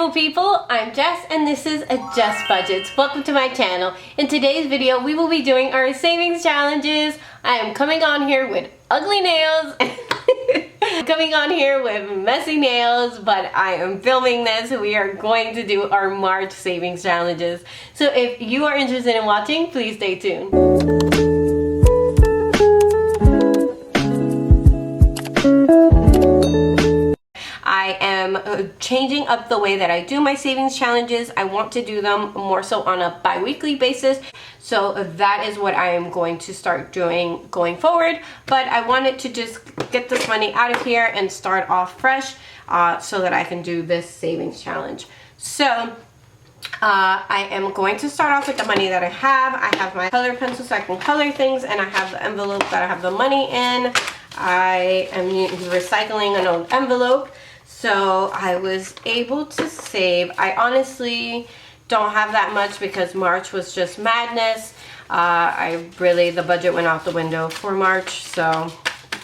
beautiful people, I'm Jess and this is a Jess Budgets. Welcome to my channel. In today's video we will be doing our savings challenges. I am coming on here with ugly nails, coming on here with messy nails, but I am filming this. We are going to do our March savings challenges. So if you are interested in watching, please stay tuned. I am changing up the way that I do my savings challenges. I want to do them more so on a bi-weekly basis. So that is what I am going to start doing going forward. But I wanted to just get this money out of here and start off fresh so that I can do this savings challenge. So I am going to start off with the money that I have. I have my color pencil so I can color things, and I have the envelope that I have the money in. I am recycling an old envelope. So I was able to save. I honestly don't have that much because March was just madness. The budget went out the window for March, so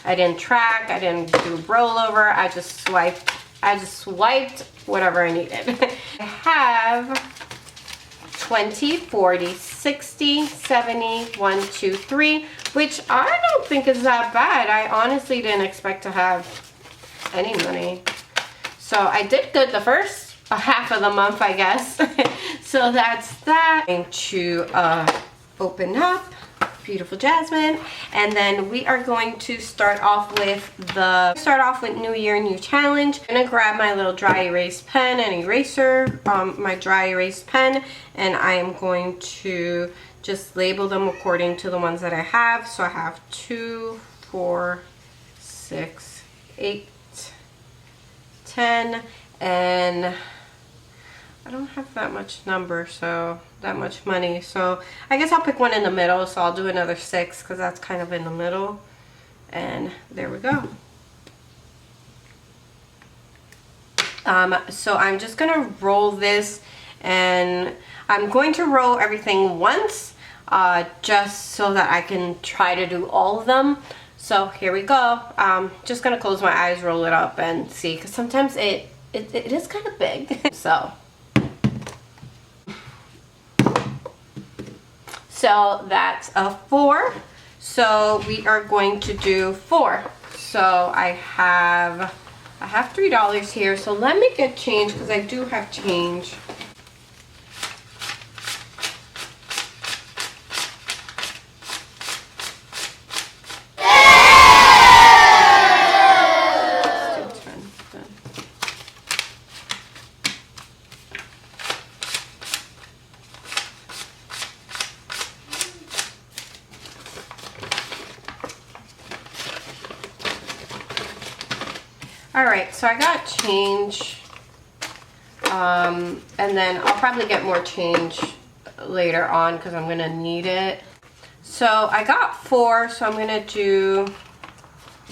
I didn't track, I didn't do rollover, I just swiped whatever I needed. I have 20, 40, 60, 70, 1, 2, 3, which I don't think is that bad. I honestly didn't expect to have any money. So I did good the first half of the month, I guess. So that's that. I'm going to open up beautiful jasmine, and then we are going to start off with New Year, New Challenge. I'm gonna grab my little dry erase pen and eraser, my dry erase pen, and I am going to just label them according to the ones that I have. So I have 2, 4, 6, 8, 10, and I don't have that much money, so I guess I'll pick one in the middle. So I'll do another 6 because that's kind of in the middle, and there we go. So I'm just gonna roll this, and I'm going to roll everything once just so that I can try to do all of them. So here we go. Just gonna close my eyes, roll it up, and see, because sometimes it is kind of big. So that's a 4. So we are going to do 4. So I have $3 here. So let me get change because I do have change. Alright, so I got change, and then I'll probably get more change later on because I'm going to need it. So I got 4, so I'm going to do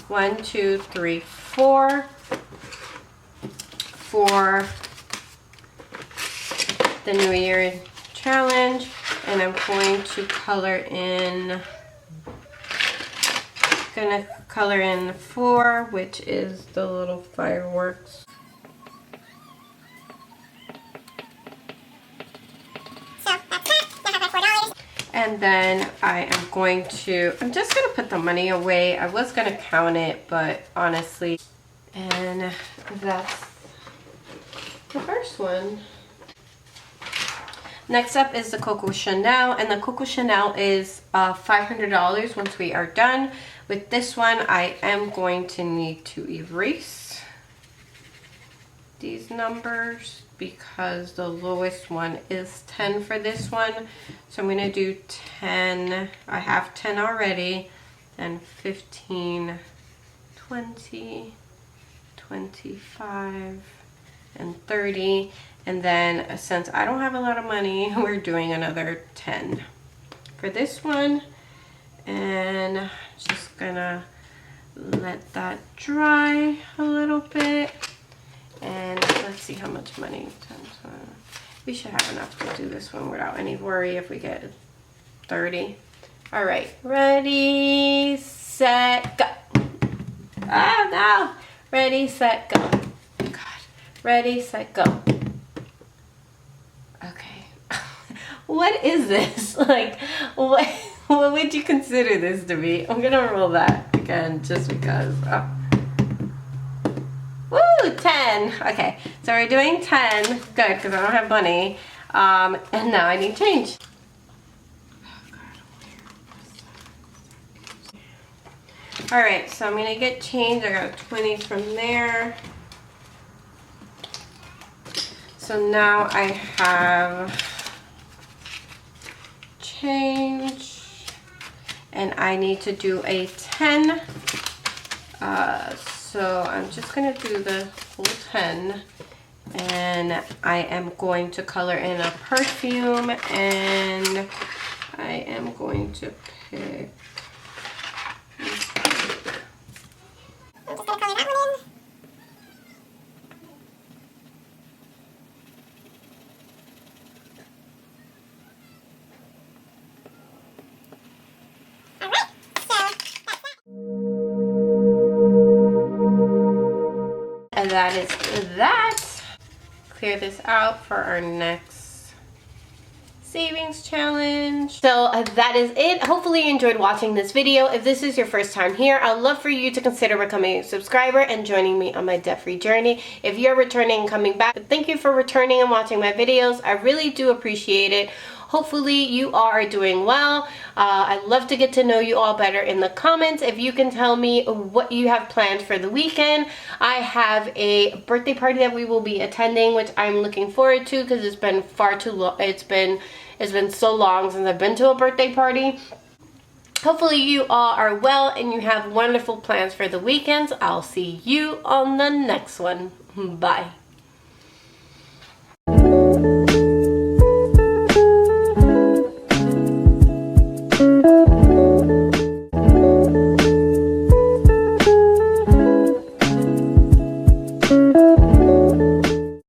1, 2, 3, 4 for the New Year challenge, and I'm going to color in 4, which is the little fireworks. So that's it. I have my $4. And then I'm just gonna put the money away. I was gonna count it, but honestly, and that's the first one. Next up is the Coco Chanel, and the Coco Chanel is $500 once we are done. With this one, I am going to need to erase these numbers because the lowest one is 10 for this one. So I'm going to do 10. I have 10 already. Then 15, 20, 25, and 30. And then since I don't have a lot of money, we're doing another 10 for this one. And just gonna let that dry a little bit. And let's see how much money. We should have enough to do this one without any worry if we get 30. All right, ready, set, go. Ah, no. Ready, set, go. God. Ready, set, go. what is this? Like, what would you consider this to be? I'm gonna roll that again just because. Oh. Woo, 10. Okay, so we're doing 10. Good, because I don't have money. And now I need change. Alright, so I'm going to get change. I got 20s from there. So now I have change. And I need to do a 10. So I'm just going to do the full 10. And I am going to color in a perfume. And I am going to pick... I'm just going to color that one in. Alright, so that's that. And that is that. Clear this out for our next savings challenge. So that is it. Hopefully you enjoyed watching this video. If this is your first time here, I'd love for you to consider becoming a subscriber and joining me on my debt-free journey. If you're returning and coming back, thank you for returning and watching my videos. I really do appreciate it. Hopefully you are doing well. I'd love to get to know you all better in the comments. If you can tell me what you have planned for the weekend. I have a birthday party that we will be attending, which I'm looking forward to because it's been far too long. It's been so long since I've been to a birthday party. Hopefully you all are well and you have wonderful plans for the weekends. I'll see you on the next one. Bye.